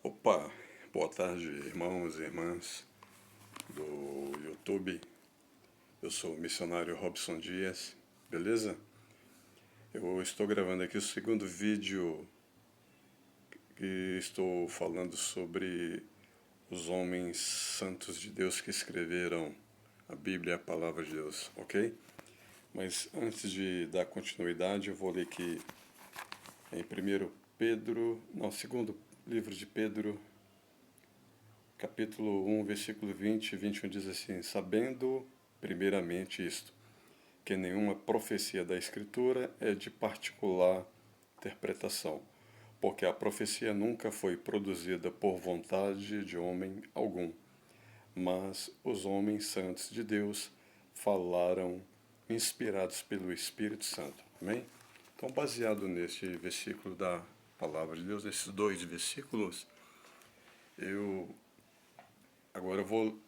Opa, boa tarde, irmãos e irmãs do YouTube. Eu sou o missionário Robson Dias, beleza? Eu estou gravando aqui o segundo vídeo que estou falando sobre os homens santos de Deus que escreveram a Bíblia, a Palavra de Deus, ok? Mas antes de dar continuidade, eu vou ler aqui em 2º livro de Pedro, capítulo 1, versículo 20 e 21 diz assim: sabendo primeiramente isto, que nenhuma profecia da Escritura é de particular interpretação, porque a profecia nunca foi produzida por vontade de homem algum, mas os homens santos de Deus falaram inspirados pelo Espírito Santo. Amém? Então, baseado neste versículo da Palavra de Deus, nesses dois versículos, agora eu vou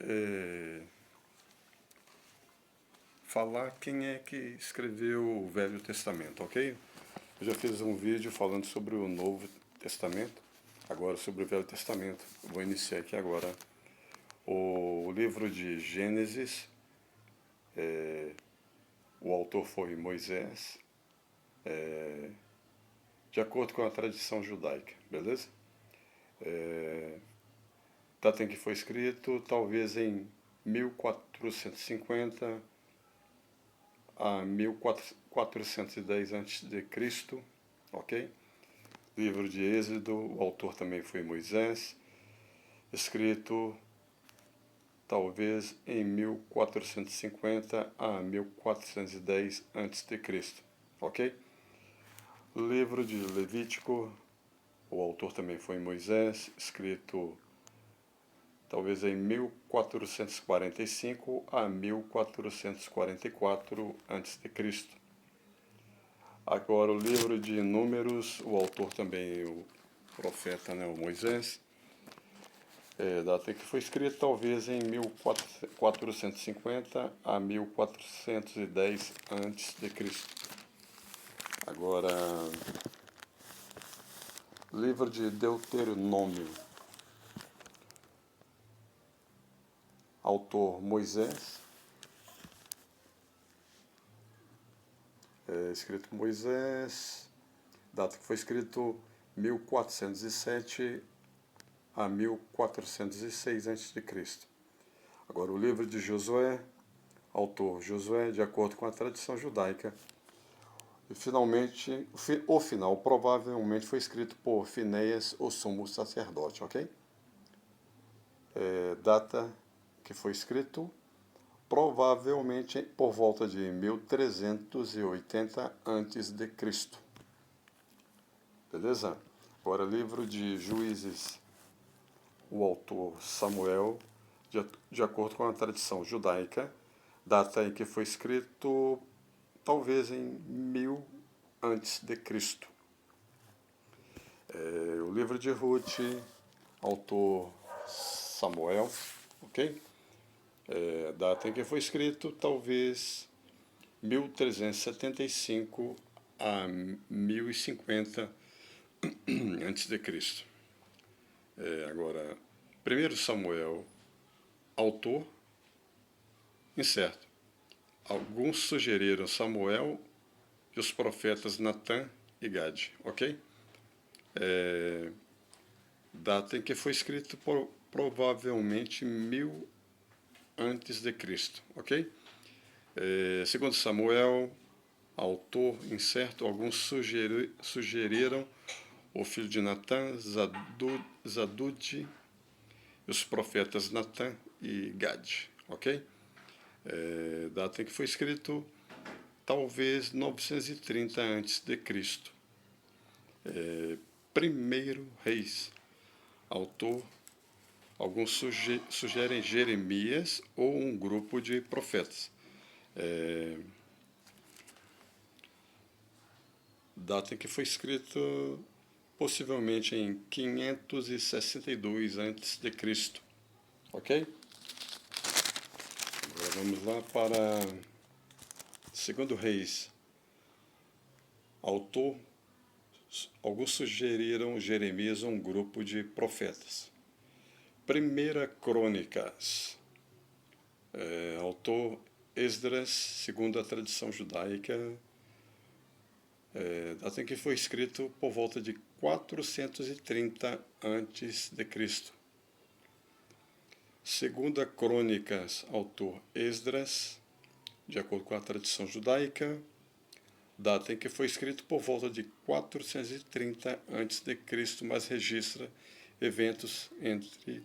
falar quem é que escreveu o Velho Testamento, ok? Eu já fiz um vídeo falando sobre o Novo Testamento, agora sobre o Velho Testamento. Eu vou iniciar aqui agora o livro de Gênesis. O autor foi Moisés, de acordo com a tradição judaica, beleza? Data em que foi escrito, talvez em 1450 a 1410 a.C., ok? Livro de Êxodo, o autor também foi Moisés, escrito talvez em 1450 a 1410 a.C., ok? Livro de Levítico, o autor também foi Moisés, escrito talvez em 1445 a 1444 a.C. Agora, o livro de Números, o autor também, o profeta, né, o Moisés, data que foi escrito talvez em 1450 a 1410 a.C. Agora, livro de Deuteronômio, autor Moisés, escrito Moisés, data que foi escrito 1407 a 1406 a.C. Agora, o livro de Josué, autor Josué, de acordo com a tradição judaica, e finalmente, o final provavelmente foi escrito por Finéias, o sumo sacerdote, ok? Data que foi escrito provavelmente por volta de 1380 a.C. Beleza? Agora, livro de Juízes, o autor Samuel, de acordo com a tradição judaica, data em que foi escrito talvez em 1000 a.C. O livro de Ruth, autor Samuel, ok? Data em que foi escrito talvez 1375 a 1050 a.C. Agora, 1 Samuel, autor incerto. Alguns sugeriram Samuel e os profetas Natã e Gade, ok? Data em que foi escrito provavelmente 1000 antes de Cristo, ok? Segundo Samuel, autor incerto, alguns sugeriram o filho de Natã, Zadud, e os profetas Natã e Gade, ok? Data em que foi escrito talvez 930 a.C. Primeiro Reis, autor, alguns sugerem Jeremias ou um grupo de profetas. Data em que foi escrito possivelmente em 562 a.C., ok? Agora vamos lá para 2 Reis, autor Alguns sugeriram Jeremias um grupo de profetas. Primeira Crônicas, autor Esdras, segundo a tradição judaica, data em que foi escrito por volta de 430 a.C. Segunda Crônicas, autor Esdras, de acordo com a tradição judaica, data em que foi escrito por volta de 430 a.C., mas registra eventos entre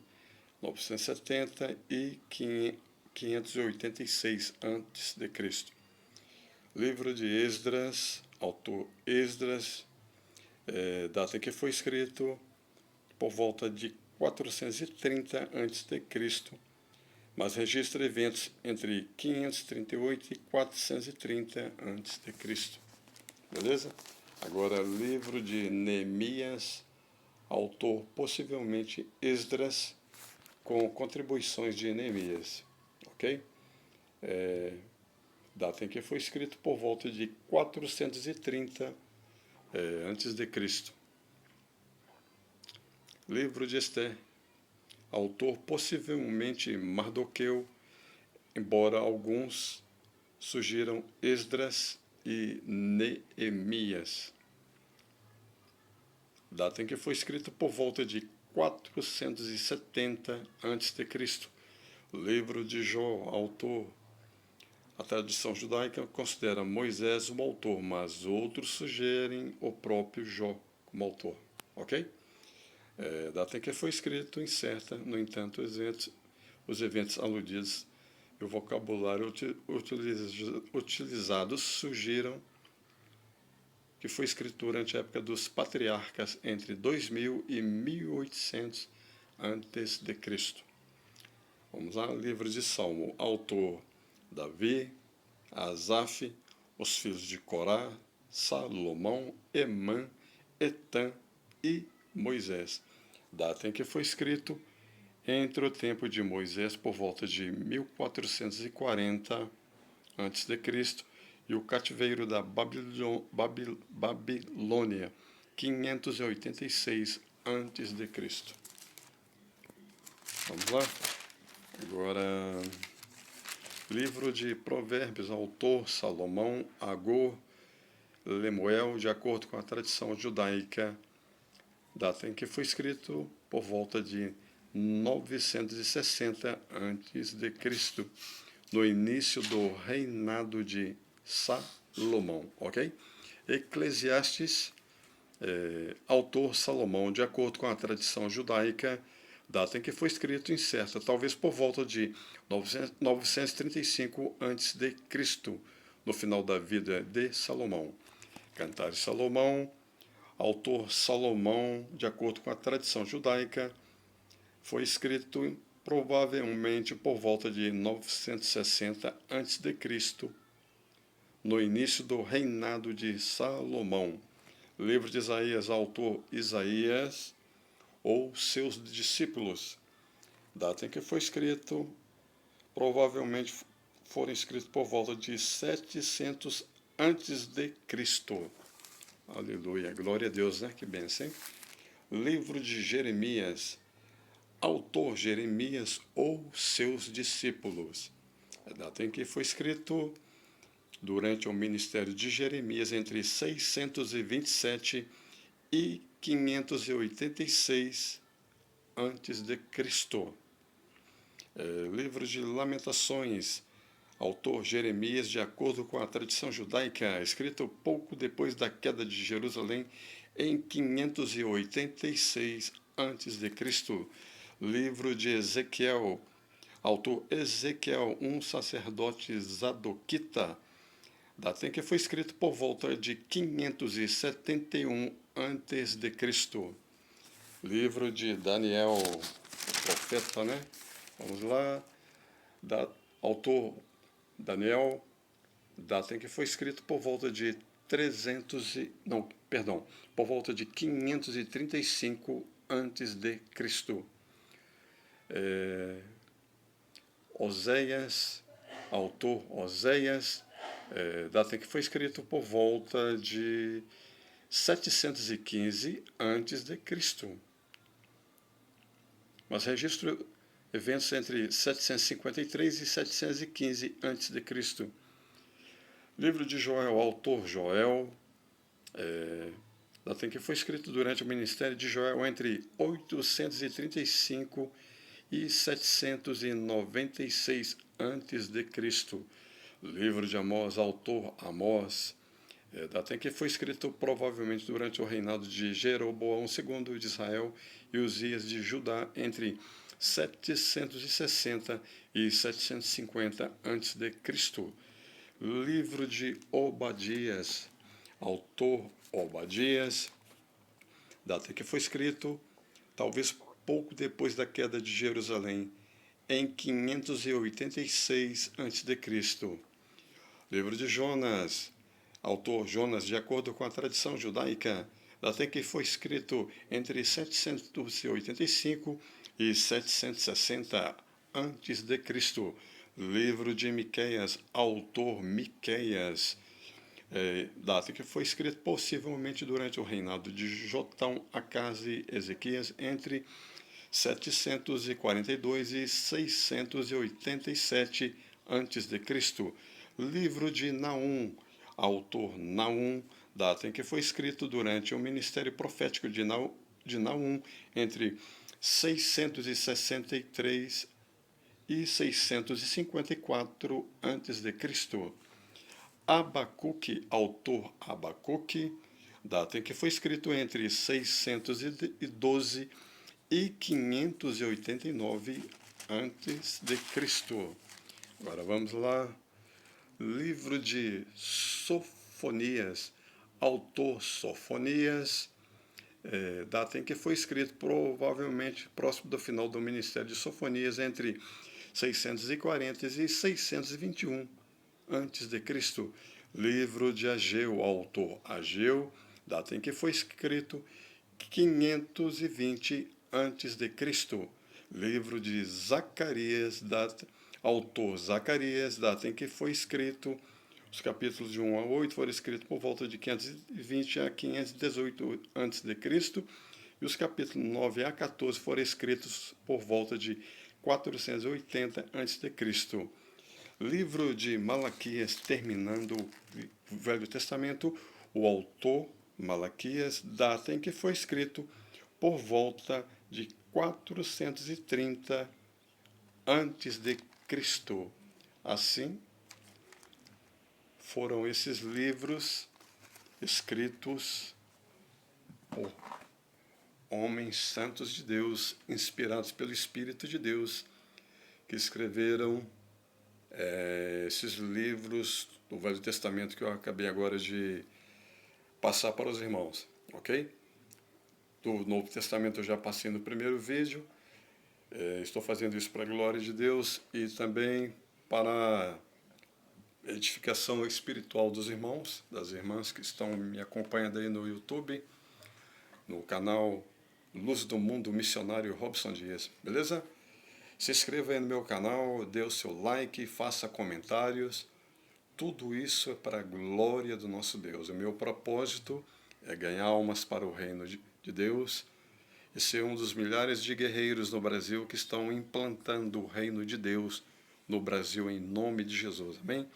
970 e 586 a.C. Livro de Esdras, autor Esdras, data em que foi escrito por volta de 430 a.C., mas registra eventos entre 538 e 430 a.C. Beleza? Agora, livro de Neemias, autor possivelmente Esdras, com contribuições de Neemias, ok? Data em que foi escrito por volta de 430 a.C. Livro de Ester, autor possivelmente Mardoqueu, embora alguns sugiram Esdras e Neemias. Data em que foi escrito por volta de 470 a.C. Livro de Jó, autor. A tradição judaica considera Moisés o autor, mas outros sugerem o próprio Jó como autor. Ok? Data em que foi escrito incerta, no entanto, os eventos aludidos e o vocabulário utilizados sugiram que foi escrito durante a época dos patriarcas, entre 2000 e 1800 a.C. Vamos lá, livro de Salmo, autor Davi, Asaf, os filhos de Corá, Salomão, Emã, Etã e Moisés. Data em que foi escrito entre o tempo de Moisés, por volta de 1440 a.C., e o cativeiro da Babilônia, 586 a.C. Vamos lá? Agora, livro de Provérbios, autor Salomão, Agor, Lemuel, de acordo com a tradição judaica, data em que foi escrito por volta de 960 a.C., no início do reinado de Salomão, ok? Eclesiastes, autor Salomão, de acordo com a tradição judaica, data em que foi escrito incerta, talvez por volta de 935 a.C., no final da vida de Salomão. Cantares Salomão, autor Salomão, de acordo com a tradição judaica, foi escrito provavelmente por volta de 960 a.C., no início do reinado de Salomão. Livro de Isaías, autor Isaías ou seus discípulos. Data em que foi escrito, provavelmente foram escritos por volta de 700 a.C. Aleluia, glória a Deus, né? Que bênção, hein? Livro de Jeremias, autor Jeremias ou seus discípulos. A data em que foi escrito durante o ministério de Jeremias entre 627 e 586 a.C. Livro de Lamentações, autor Jeremias, de acordo com a tradição judaica, escrito pouco depois da queda de Jerusalém em 586 a.C. Livro de Ezequiel, autor Ezequiel, um sacerdote zadoquita, data em que foi escrito por volta de 571 a.C. Livro de Daniel, profeta, né? Vamos lá. Autor Daniel, data em que foi escrito por volta de por volta de 535 a.C. Oséias, autor Oséias, data em que foi escrito por volta de 715 a.C., mas registra eventos entre 753 e 715 a.C. Livro de Joel, autor Joel, data em que foi escrito durante o ministério de Joel entre 835 e 796 a.C. Livro de Amós, autor Amós, data em que foi escrito provavelmente durante o reinado de Jeroboão II de Israel e Uzias de Judá entre 760 e 750 a.C. Livro de Obadias, autor Obadias, data em que foi escrito talvez pouco depois da queda de Jerusalém, em 586 a.C. Livro de Jonas, autor Jonas, de acordo com a tradição judaica, data em que foi escrito entre 785 e 760 a.C. Livro de Miqueias, autor Miqueias, data que foi escrito possivelmente durante o reinado de Jotão, Acas e Ezequias, entre 742 e 687 a.C. Livro de Naum, autor Naum, data em que foi escrito durante o ministério profético de Naum, entre 663 e 654 a.C. Abacuque, autor Abacuque, data em que foi escrito entre 612 e 589 a.C. Agora vamos lá. Livro de Sofonias, autor Sofonias, data em que foi escrito provavelmente próximo do final do ministério de Sofonias, entre 640 e 621 a.C. Livro de Ageu, autor Ageu, data em que foi escrito 520 a.C. Livro de Zacarias, autor Zacarias, data em que foi escrito, os capítulos de 1 a 8 foram escritos por volta de 520 a 518 a.C. e os capítulos 9 a 14 foram escritos por volta de 480 a.C. Livro de Malaquias, terminando o Velho Testamento, o autor Malaquias, data em que foi escrito por volta de 430 a.C. Assim, foram esses livros escritos por homens santos de Deus, inspirados pelo Espírito de Deus, que escreveram esses livros do Velho Testamento que eu acabei agora de passar para os irmãos, ok? Do Novo Testamento eu já passei no primeiro vídeo, estou fazendo isso para a glória de Deus e também para a edificação espiritual dos irmãos, das irmãs que estão me acompanhando aí no YouTube, no canal Luz do Mundo Missionário Robson Dias, beleza? Se inscreva aí no meu canal, dê o seu like, faça comentários. Tudo isso é para a glória do nosso Deus. O meu propósito é ganhar almas para o reino de Deus e ser um dos milhares de guerreiros no Brasil que estão implantando o reino de Deus no Brasil em nome de Jesus. Amém?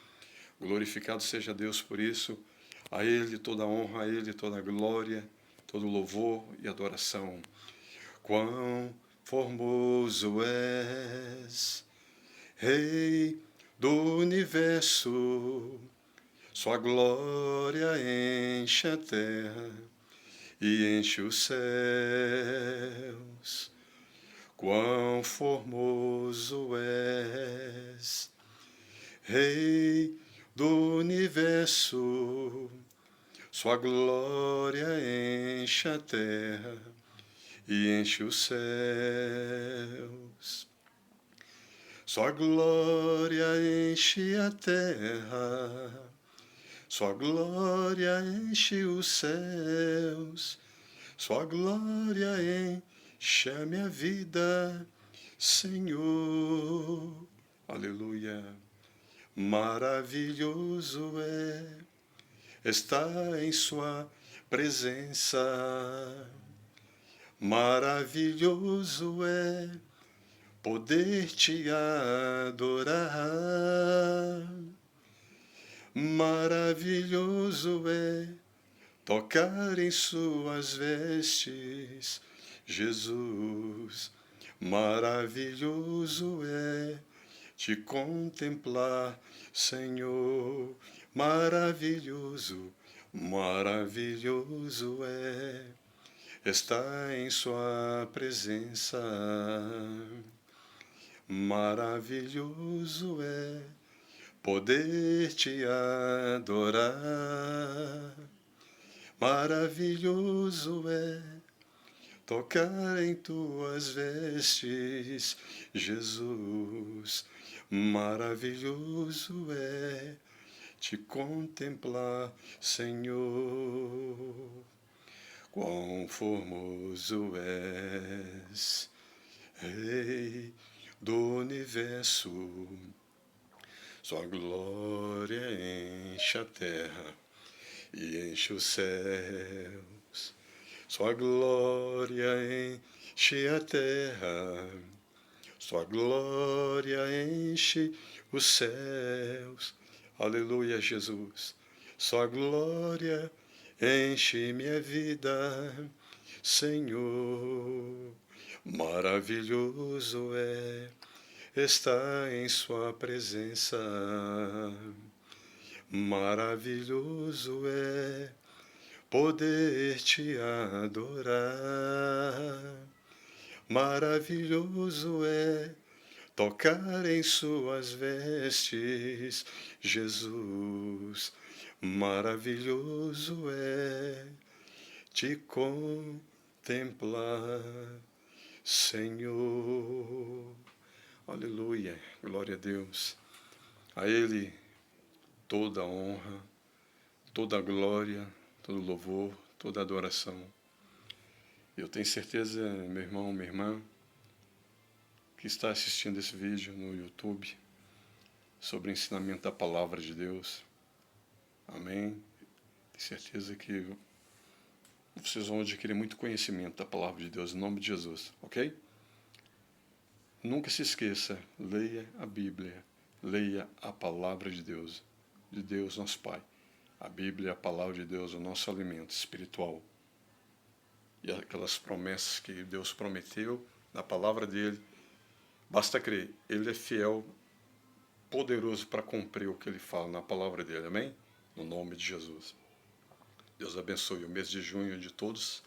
Glorificado seja Deus por isso. A Ele toda a honra, a Ele toda a glória, todo louvor e adoração. Quão formoso és, Rei do universo, sua glória enche a terra e enche os céus. Quão formoso és, Rei do universo, sua glória enche a terra e enche os céus. Sua glória enche a terra, sua glória enche os céus, sua glória enche a minha vida, Senhor. Aleluia. Maravilhoso é estar em sua presença. Maravilhoso é poder te adorar. Maravilhoso é tocar em suas vestes, Jesus. Maravilhoso é te contemplar, Senhor. Maravilhoso, maravilhoso é estar em sua presença. Maravilhoso é poder te adorar. Maravilhoso é tocar em tuas vestes, Jesus. Maravilhoso é te contemplar, Senhor. Quão formoso és, Rei do universo. Sua glória enche a terra e enche os céus. Sua glória enche a terra, sua glória enche os céus. Aleluia, Jesus. Sua glória enche minha vida, Senhor. Maravilhoso é estar em sua presença. Maravilhoso é poder te adorar. Maravilhoso é tocar em suas vestes, Jesus. Maravilhoso é te contemplar, Senhor. Aleluia, glória a Deus. A Ele toda a honra, toda a glória, todo louvor, toda adoração. Eu tenho certeza, meu irmão, minha irmã, que está assistindo esse vídeo no YouTube sobre o ensinamento da Palavra de Deus. Amém? Tenho certeza que vocês vão adquirir muito conhecimento da Palavra de Deus, em nome de Jesus, ok? Nunca se esqueça, leia a Bíblia, leia a Palavra de Deus nosso Pai. A Bíblia é a Palavra de Deus, o nosso alimento espiritual. E aquelas promessas que Deus prometeu na Palavra dele, basta crer, Ele é fiel, poderoso para cumprir o que Ele fala na Palavra dele, amém? No nome de Jesus. Deus abençoe o mês de junho de todos.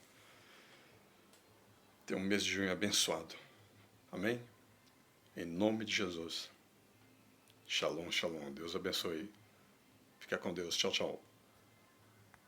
Tenha um mês de junho abençoado, amém? Em nome de Jesus. Shalom, shalom. Deus abençoe. Fica com Deus. Tchau, tchau.